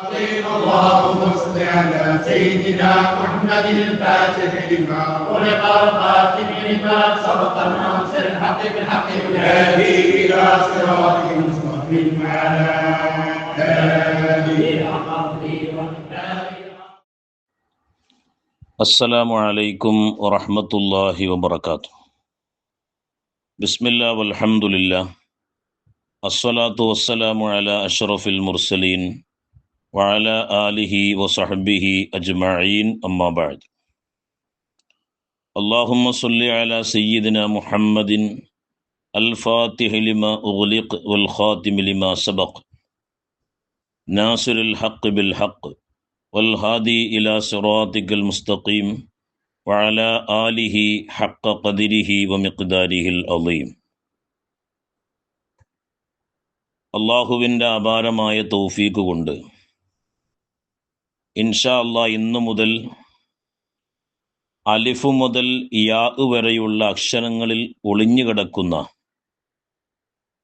اللهم صل على سيدنا محمد الفاتح لما خلق الخاتم لما سبق الناصر الحق بالحق والهادي الى صراطك المستقيم وعلى اله السلام عليكم ورحمة الله وبركاته. بسم الله والحمد لله الصلاة والسلام على أشرف المرسلين وعلى آله وصحبه أجمعين أما بعد. اللهم صل على سيدنا محمد الفاتح لما أغلق والخاتم لما سبق ناصر الحق بالحق والهادي إلى صراطك المستقيم وعلى آله حق قدره ومقداره العظيم. അള്ളാഹുവിൻ്റെ അപാരമായ തൗഫീഖ് കൊണ്ട് ഇൻഷാ അല്ലാഹ് ഇന്നു മുതൽ അലിഫ് മുതൽ യാ വരെയുള്ള അക്ഷരങ്ങളിൽ ഒളിഞ്ഞുകിടക്കുന്ന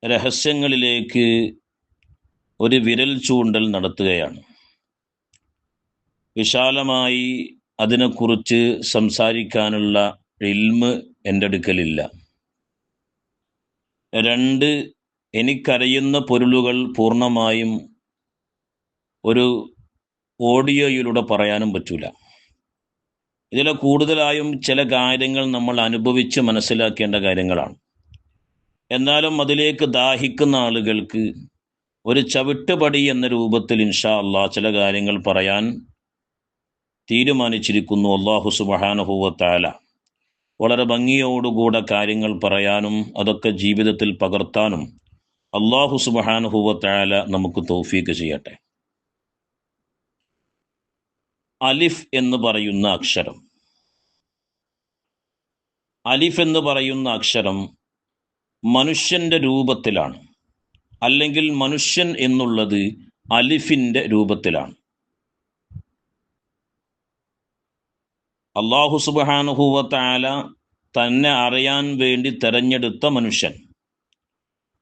രഹസ്യങ്ങളിലേക്ക് ഒരു വിരൽ ചൂണ്ടൽ നടത്തുകയാണ്. വിശാലമായി അതിനെക്കുറിച്ച് സംസാരിക്കാനുള്ള ഇൽമ് എൻ്റെ അടുക്കലില്ല. രണ്ട്, എനിക്കറിയുന്ന പൊരുളുകൾ പൂർണ്ണമായും ഒരു ഓഡിയോയിലൂടെ പറയാനും പറ്റൂല. ഇതിലെ കൂടുതലായും ചില കാര്യങ്ങൾ നമ്മൾ അനുഭവിച്ച് മനസ്സിലാക്കേണ്ട കാര്യങ്ങളാണ്. എന്നാലും അതിലേക്ക് ദാഹിക്കുന്ന ആളുകൾക്ക് ഒരു ചവിട്ടുപടി എന്ന രൂപത്തിൽ ഇൻഷാ അല്ലാഹ് ചില കാര്യങ്ങൾ പറയാൻ തീരുമാനിച്ചിരിക്കുന്നു. അല്ലാഹു സുബ്ഹാനഹു വ തആല വളരെ ഭംഗിയോടുകൂടെ കാര്യങ്ങൾ പറയാനും അതൊക്കെ ജീവിതത്തിൽ പകർത്താനും അല്ലാഹു സുബ്ഹാനഹു വ തആല നമുക്ക് തൗഫീഖ് ചെയ്യട്ടെ. അലിഫ് എന്ന് പറയുന്ന അക്ഷരം, അലിഫ് എന്ന് പറയുന്ന അക്ഷരം മനുഷ്യൻ്റെ രൂപത്തിലാണ്, അല്ലെങ്കിൽ മനുഷ്യൻ എന്നുള്ളത് അലിഫിൻ്റെ രൂപത്തിലാണ്. അല്ലാഹു സുബ്ഹാനഹു വ തആല തന്നെ അറിയാൻ വേണ്ടി തെരഞ്ഞെടുത്ത മനുഷ്യൻ,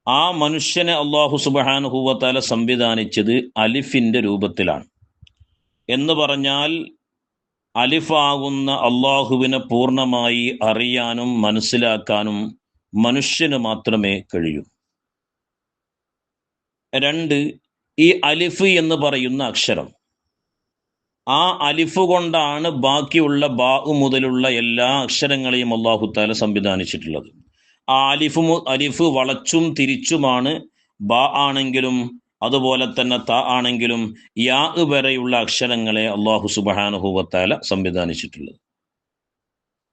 ആ മനുഷ്യനെ അല്ലാഹു സുബ്ഹാനഹു വ തആല സംവിധാനിച്ചത് അലിഫിൻ്റെ രൂപത്തിലാണ്. എന്ന് പറഞ്ഞാൽ അലിഫാകുന്ന അള്ളാഹുവിനെ പൂർണ്ണമായി അറിയാനും മനസ്സിലാക്കാനും മനുഷ്യന് മാത്രമേ കഴിയൂ. രണ്ട്, ഈ അലിഫ് എന്ന് പറയുന്ന അക്ഷരം, ആ അലിഫ് കൊണ്ടാണ് ബാക്കിയുള്ള ബാ മുതലുള്ള എല്ലാ അക്ഷരങ്ങളെയും അല്ലാഹു തആല സംവിധാനിച്ചിട്ടുള്ളത്. ആ അലിഫ് വളച്ചും തിരിച്ചുമാണ് ബാ ആണെങ്കിലും അതുപോലെ തന്നെ ത ആണെങ്കിലും യാ വരെയുള്ള അക്ഷരങ്ങളെ അല്ലാഹു സുബ്ഹാനഹു വ തആല സംവിധാനിച്ചിട്ടുള്ളത്.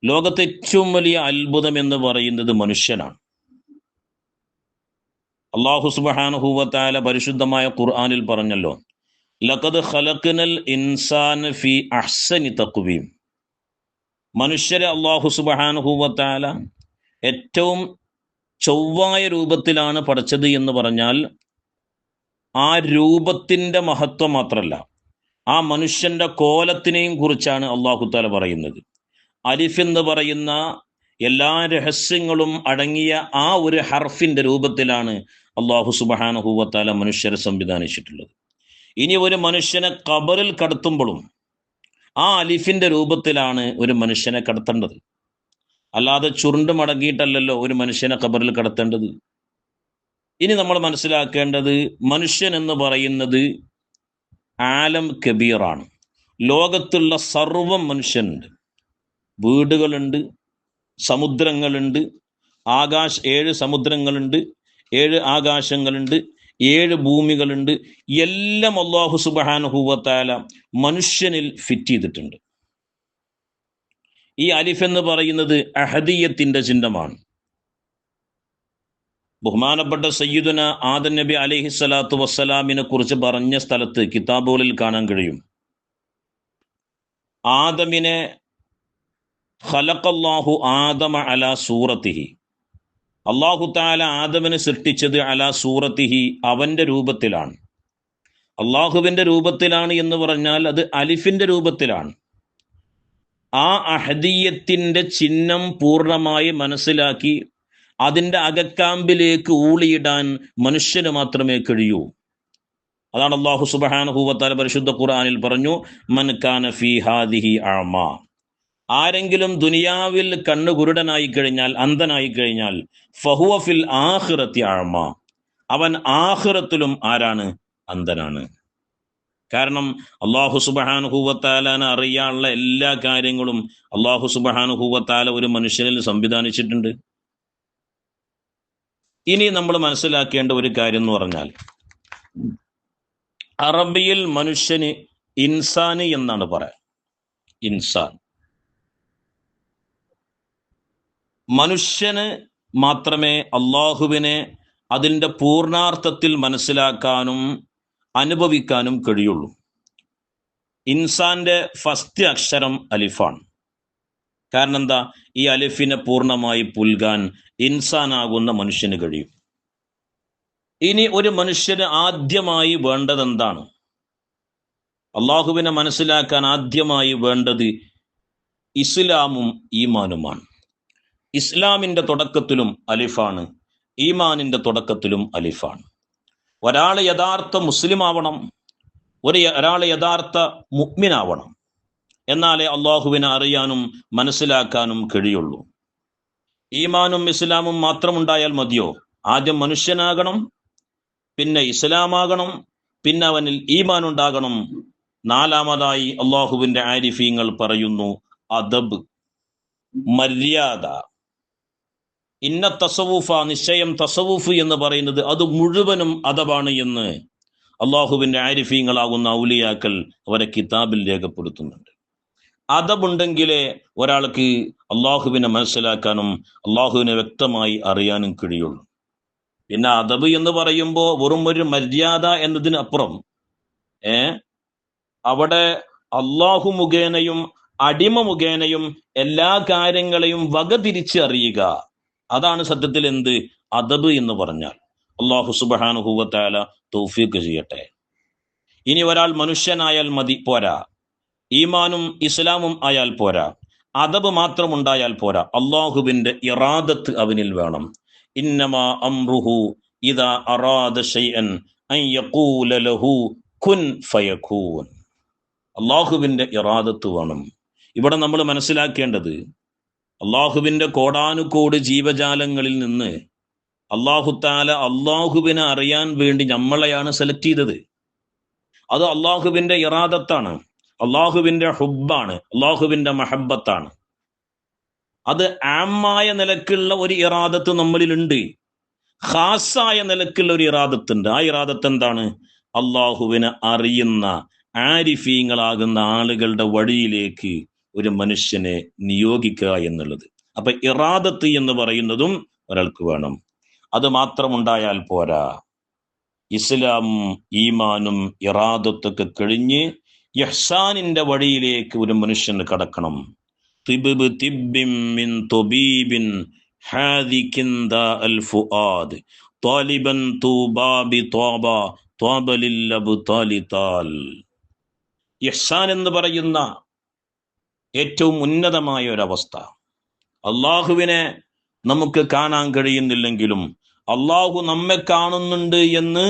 ലോകത്തെ ഏറ്റവും വലിയ അത്ഭുതം എന്ന് പറയുന്നത് മനുഷ്യനാണ്. അല്ലാഹു സുബ്ഹാനഹു വ തആല പരിശുദ്ധമായ ഖുർആനിൽ പറഞ്ഞല്ലോ, ലഖദ് ഖലഖ്നൽ ഇൻസാന ഫീ അഹ്സനി തഖ്വീം. മനുഷ്യരെ അല്ലാഹു സുബ്ഹാനഹു വ തആല ഏറ്റവും ചൊവ്വായ രൂപത്തിലാണ് പടച്ചത് എന്ന് പറഞ്ഞാൽ ആ രൂപത്തിൻ്റെ മഹത്വം മാത്രമല്ല, ആ മനുഷ്യൻ്റെ കോലത്തിനെയും കുറിച്ചാണ് അല്ലാഹു തആല പറയുന്നത്. അലിഫ് എന്ന് പറയുന്ന എല്ലാ രഹസ്യങ്ങളും അടങ്ങിയ ആ ഒരു ഹർഫിൻ്റെ രൂപത്തിലാണ് അല്ലാഹു സുബ്ഹാനഹു വ തആല മനുഷ്യരെ സംവിധാനിച്ചിട്ടുള്ളത്. ഇനി ഒരു മനുഷ്യനെ ഖബറിൽ കടത്തുമ്പോഴും ആ അലിഫിൻ്റെ രൂപത്തിലാണ് ഒരു മനുഷ്യനെ കടത്തേണ്ടത്. അല്ലാതെ ചുരുണ്ട് മടങ്ങിയിട്ടല്ലല്ലോ ഒരു മനുഷ്യനെ ഖബറിൽ കടത്തേണ്ടത്. ഇനി നമ്മൾ മനസ്സിലാക്കേണ്ടത്, മനുഷ്യൻ എന്ന് പറയുന്നത് ആലം കബീറാണ്. ലോകത്തുള്ള സർവ്വം മനുഷ്യനുണ്ട്. വീടുകളുണ്ട്, സമുദ്രങ്ങളുണ്ട്, 7 സമുദ്രങ്ങളുണ്ട്, 7 ആകാശങ്ങളുണ്ട്, 7 ഭൂമികളുണ്ട്. എല്ലാം അല്ലാഹു സുബ്ഹാനഹു വ തആല മനുഷ്യനിൽ ഫിറ്റ് ചെയ്തിട്ടുണ്ട്. ഈ അലിഫ് എന്ന് പറയുന്നത് അഹദിയത്തിൻ്റെ ചിഹ്നമാണ്. ബഹുമാനപ്പെട്ട സയ്യിദുന ആദം നബി അലൈഹിസ്സലാത്തു വസ്സലാമിനെ കുറിച്ച് പറഞ്ഞ സ്ഥലത്ത് കിതാബുകളിൽ കാണാൻ കഴിയും, ആദമിനെ ഖലഖല്ലാഹു ആദമ അലാ സൂറത്തിഹി, അല്ലാഹു തആല ആദമിനെ സൃഷ്ടിച്ചത് അലാ സൂറത്തിഹി, അവൻ്റെ രൂപത്തിലാണ്. അള്ളാഹുവിൻ്റെ രൂപത്തിലാണ് എന്ന് പറഞ്ഞാൽ അത് അലിഫിൻ്റെ രൂപത്തിലാണ്. ആ അഹദിയത്തിൻ്റെ ചിഹ്നം പൂർണ്ണമായി മനസ്സിലാക്കി അതിൻ്റെ അകക്കാമ്പിലേക്ക് ഊളിയിടാൻ മനുഷ്യന് മാത്രമേ കഴിയൂ. അതാണ് അല്ലാഹു സുബ്ഹാനഹു വ തആല പരിശുദ്ധ ഖുർആനിൽ പറഞ്ഞു, മൻ കാന ഫീ ഹാദിഹി അഅമ. ആരെങ്കിലും ദുനിയാവിൽ കണ്ണു കുരുടനായി കഴിഞ്ഞാൽ, അന്ധനായി കഴിഞ്ഞാൽ, ഫഹുവ ഫിൽ ആഖിറത്തി അഅമ, അവൻ ആഖിറത്തിലും ആരാണ്? അന്ധനാണ്. കാരണം അല്ലാഹു സുബ്ഹാനഹു വ തആലനെ അറിയാനുള്ള എല്ലാ കാര്യങ്ങളും അല്ലാഹു സുബ്ഹാനഹു വ തആല ഒരു മനുഷ്യനിൽ സംവിധാനിച്ചിട്ടുണ്ട്. ഇനി നമ്മൾ മനസ്സിലാക്കേണ്ട ഒരു കാര്യം എന്ന് പറഞ്ഞാൽ, അറബിയിൽ മനുഷ്യന് ഇൻസാന് എന്നാണ് പറയാ. ഇൻസാൻ, മനുഷ്യന് മാത്രമേ അള്ളാഹുവിനെ അതിൻ്റെ പൂർണാർത്ഥത്തിൽ മനസ്സിലാക്കാനും അനുഭവിക്കാനും കഴിയുള്ളൂ. ഇൻസാന്റെ ഫസ്റ്റ് അക്ഷരം അലിഫാണ്. കാരണം എന്താ? ഈ അലിഫിനെ പൂർണ്ണമായി പുൽകാൻ ഇൻസാനാകുന്ന മനുഷ്യന് കഴിയും. ഇനി ഒരു മനുഷ്യന് ആദ്യമായി വേണ്ടത് എന്താണ്? അള്ളാഹുവിനെ മനസ്സിലാക്കാൻ ആദ്യമായി വേണ്ടത് ഇസ്ലാമും ഈമാനുമാണ്. ഇസ്ലാമിൻ്റെ തുടക്കത്തിലും അലിഫാണ്, ഈമാനിൻ്റെ തുടക്കത്തിലും അലിഫാണ്. ഒരാൾ യഥാർത്ഥ മുസ്ലിം ആവണം, ഒരാൾ യഥാർത്ഥ മുഅ്മിനാവണം. എന്നാലേ അള്ളാഹുവിനെ അറിയാനും മനസ്സിലാക്കാനും കഴിയുള്ളൂ. ഈമാനും ഇസ്ലാമും മാത്രമുണ്ടായാൽ മതിയോ? ആദ്യം മനുഷ്യനാകണം, പിന്നെ ഇസ്ലാമാകണം, പിന്നെ അവനിൽ ഈമാൻ ഉണ്ടാകണം. നാലാമതായി അള്ളാഹുവിൻ്റെ ആരിഫീങ്ങൾ പറയുന്നു അദബ്, മര്യാദ. ഇന്ന തസവൂഫ, നിശ്ചയം തസവൂഫ് എന്ന് പറയുന്നത് അത് മുഴുവനും അദബാണ് എന്ന് അള്ളാഹുവിൻ്റെ ആരിഫീങ്ങളാകുന്ന ഔലിയാക്കൾ അവരെ കിതാബിൽ രേഖപ്പെടുത്തുന്നുണ്ട്. അദബുണ്ടെങ്കിലേ ഒരാൾക്ക് അള്ളാഹുവിനെ മനസ്സിലാക്കാനും അള്ളാഹുവിനെ വ്യക്തമായി അറിയാനും കഴിയുള്ളൂ. പിന്നെ അദബ് എന്ന് പറയുമ്പോൾ വെറും ഒരു മര്യാദ എന്നതിനപ്പുറം അവിടെ അള്ളാഹു മുഖേനയും അടിമ മുഖേനയും എല്ലാ കാര്യങ്ങളെയും വകതിരിച്ച് അറിയുക. അതാണ് സത്യത്തിൽ എന്ത് അദബ് എന്ന് പറഞ്ഞാൽ. അള്ളാഹു സുബ്ഹാനഹു വ തആല തൗഫീഖ് ചെയ്യട്ടെ. ഇനി ഒരാൾ മനുഷ്യനായാൽ മതി പോരാ, ഈമാനും ഇസ്ലാമും ആയാൽ പോരാ, അദബ് മാത്രം ഉണ്ടായാൽ പോരാ, അള്ളാഹുവിൻ്റെ ഇറാദത്ത് അവനിൽ വേണം. ഇന്നമാ അംറുഹു ഇദാ അറാദ ശൈഅൻ അൻ യഖൂല ലഹു കുൻ ഫയകൂൻ. അള്ളാഹുവിൻ്റെ ഇറാദത്ത് വേണം. ഇവിടെ നമ്മൾ മനസ്സിലാക്കേണ്ടത്, അള്ളാഹുവിൻ്റെ കോടാനുകോടി ജീവജാലങ്ങളിൽ നിന്ന് അള്ളാഹു തആല അള്ളാഹുവിനെ അറിയാൻ വേണ്ടി നമ്മളെയാണ് സെലക്ട് ചെയ്തത്. അത് അള്ളാഹുവിൻ്റെ ഇറാദത്താണ്, അള്ളാഹുവിൻ്റെ ഹുബ്ബാണ്, അള്ളാഹുവിൻ്റെ മഹബ്ബത്താണ്. അത് ആമായ നിലക്കുള്ള ഒരു ഇറാദത്ത് നമ്മളിലുണ്ട്, ഖാസായ നിലക്കുള്ള ഒരു ഇറാദത്തുണ്ട്. ആ ഇറാദത്ത് എന്താണ്? അള്ളാഹുവിനെ അറിയുന്ന ആരിഫീങ്ങളാകുന്ന ആളുകളുടെ വഴിയിലേക്ക് ഒരു മനുഷ്യനെ നിയോഗിക്കുക എന്നുള്ളത്. അപ്പൊ ഇറാദത്ത് എന്ന് പറയുന്നതും ഒരാൾക്ക് വേണം. അത് മാത്രമുണ്ടായാൽ പോരാ, ഇസ്ലാമും ഈമാനും ഇറാദത്തൊക്കെ കഴിഞ്ഞ് ഇഹ്സാനിന്റെ വഴിയിലേക്ക് ഒരു മനുഷ്യന് കടക്കണം. തിബ്ബ് തിബ്ബിൻ മിൻ തുബീബിൻ ഹാദികിൻ ദാ അൽ ഫുആദ് ത്വാലിബൻ തൂബാ ബി ത്വാബ ത്വാബ ലിൽ അബ്താലി താൽ. ഇഹ്സാൻ എന്ന് പറയുന്ന ഏറ്റവും ഉന്നതമായ ഒരവസ്ഥ. അള്ളാഹുവിനെ നമുക്ക് കാണാൻ കഴിയുന്നില്ലെങ്കിലും അള്ളാഹു നമ്മെ കാണുന്നുണ്ട് എന്ന്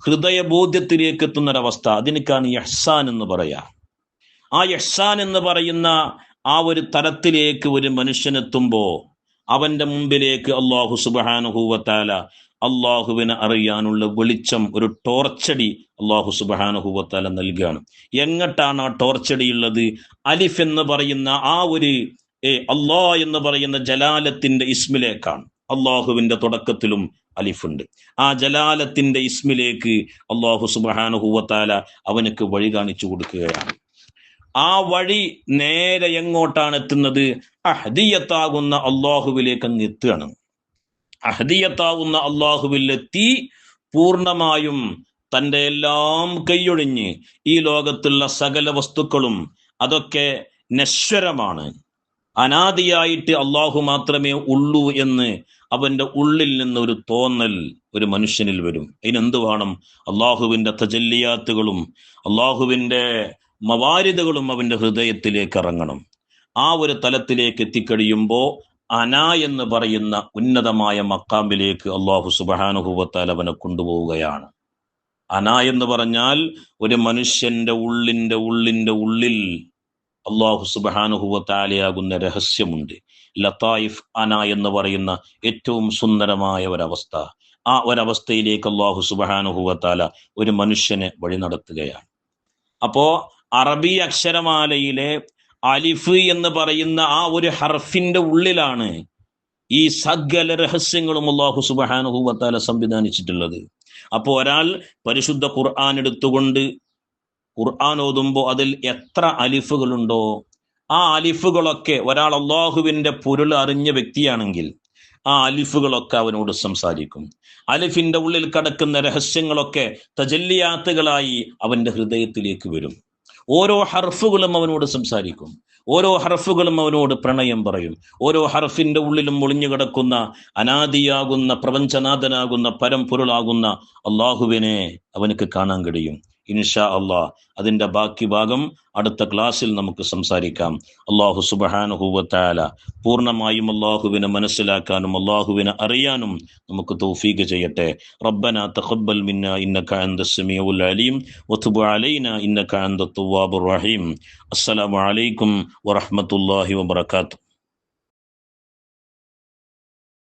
ഹൃദയബോധ്യത്തിലേക്ക് എത്തുന്നൊരവസ്ഥ, അതിനേക്കാണ് ഇഹ്സാൻ എന്ന് പറയാ. ആ ഇഹ്സാൻ എന്ന് പറയുന്ന ആ ഒരു തലത്തിലേക്ക് ഒരു മനുഷ്യനെത്തുമ്പോൾ അവന്റെ മുമ്പിലേക്ക് അള്ളാഹു സുബ്ഹാനഹു വ തആല അള്ളാഹുവിനെ അറിയാനുള്ള വെളിച്ചം, ഒരു ടോർച്ചടി അള്ളാഹു സുബ്ഹാനഹു വ തആല നൽകുകയാണ്. എങ്ങട്ടാണ് ആ ടോർച്ചടി ഉള്ളത്? അലിഫ് എന്ന് പറയുന്ന ആ ഒരു അള്ളാഹ് എന്ന് പറയുന്ന ജലാലത്തിന്റെ ഇസ്മിലേക്കാണ്. അള്ളാഹുവിന്റെ തുടക്കത്തിലും അലിഫുണ്ട്. ആ ജലാലത്തിന്റെ ഇസ്മിലേക്ക് അള്ളാഹു സുബ്ഹാനഹു വ തആല അവനക്ക് വഴി കാണിച്ചു കൊടുക്കുകയാണ്. ആ വഴി നേരെ എങ്ങോട്ടാണ് എത്തുന്നത്? അഹ്ദിയത്താകുന്ന അള്ളാഹുവിലേക്ക് അങ്ങ് എത്തുകയാണ്. അഹ്ദിയത്താകുന്ന അള്ളാഹുവിലെത്തി പൂർണ്ണമായും തൻ്റെ എല്ലാം കൈയൊഴിഞ്ഞ് ഈ ലോകത്തുള്ള സകല വസ്തുക്കളും അതൊക്കെ നശ്വരമാണ്, അനാദിയായിട്ട് അള്ളാഹു മാത്രമേ ഉള്ളൂ എന്ന് അവന്റെ ഉള്ളിൽ നിന്ന് ഒരു തോന്നൽ ഒരു മനുഷ്യനിൽ വരും. അതിനെന്ത് വേണം? അള്ളാഹുവിൻ്റെ തജല്ലിയാത്തുകളും അള്ളാഹുവിൻ്റെ മവാരിദുകളും അവന്റെ ഹൃദയത്തിലേക്ക് ഇറങ്ങണം. ആ ഒരു തലത്തിലേക്ക് എത്തിക്കഴിയുമ്പോൾ അന എന്ന് പറയുന്ന ഉന്നതമായ മക്കാമിലേക്ക് അള്ളാഹു സുബ്ഹാനഹു വ തആല അവനെ കൊണ്ടുപോവുകയാണ്. അന എന്ന് പറഞ്ഞാൽ ഒരു മനുഷ്യന്റെ ഉള്ളിന്റെ ഉള്ളിൽ അള്ളാഹു സുബ്ഹാനഹു വ തആലയാകുന്ന രഹസ്യമുണ്ട്. ലതായിഫ് അന എന്ന് പറയുന്ന ഏറ്റവും സുന്ദരമായ ഒരവസ്ഥ. ആ ഒരവസ്ഥയിലേക്ക് അള്ളാഹു സുബ്ഹാനഹു വ തആല ഒരു മനുഷ്യനെ വഴി നടത്തുകയാണ്. അപ്പോ അറബി അക്ഷരമാലയിലെ അലിഫ് എന്ന് പറയുന്ന ആ ഒരു ഹർഫിന്റെ ഉള്ളിലാണ് ഈ സകല രഹസ്യങ്ങളും അല്ലാഹു സുബ്ഹാനഹു വ തആല സംവിധാനിച്ചിട്ടുള്ളത്. അപ്പോൾ ഒരാൾ പരിശുദ്ധ ഖുർആൻ എടുത്തുകൊണ്ട് ഖുർആൻ ഓതുമ്പോൾ അതിൽ എത്ര അലിഫുകളുണ്ടോ ആ അലിഫുകളൊക്കെ ഒരാൾ അള്ളാഹുവിന്റെ പൊരുൾ അറിഞ്ഞ വ്യക്തിയാണെങ്കിൽ ആ അലിഫുകളൊക്കെ അവനോട് സംസാരിക്കും. അലിഫിന്റെ ഉള്ളിൽ കിടക്കുന്ന രഹസ്യങ്ങളൊക്കെ തജല്ലിയാത്തുകളായി അവന്റെ ഹൃദയത്തിലേക്ക് വരും. ഓരോ ഹർഫുകളും അവനോട് സംസാരിക്കും. ഓരോ ഹർഫുകളും അവനോട് പ്രണയം പറയും. ഓരോ ഹർഫിന്റെ ഉള്ളിലും ഒളിഞ്ഞു കിടക്കുന്ന അനാദിയാകുന്ന പ്രപഞ്ചനാഥനാകുന്ന പരമ്പൊരുളാകുന്ന അള്ളാഹുവിനെ അവനക്ക് കാണാൻ കഴിയും. ഇൻഷാ അള്ളാഹ് അതിന്റെ ബാക്കി ഭാഗം അടുത്ത ക്ലാസ്സിൽ നമുക്ക് സംസാരിക്കാം. അള്ളാഹു സുബ്ഹാനഹു വ തആല പൂർണ്ണമായും അള്ളാഹുവിനെ മനസ്സിലാക്കാനും അള്ളാഹുവിനെ അറിയാനും നമുക്ക് തൗഫീഖ് ചെയ്യട്ടെ. റബ്ബനാ തഖബ്ബൽ മിന്നാ ഇന്നക അൻതസ് സമീഉൽ അലീം വതുബ് അലൈനാ ഇന്നക അൻതത് തവ്വാബുർ റഹീം. അസ്സലാമു അലൈക്കും വറഹ്മത്തുള്ളാഹി വബറകാതുഹു.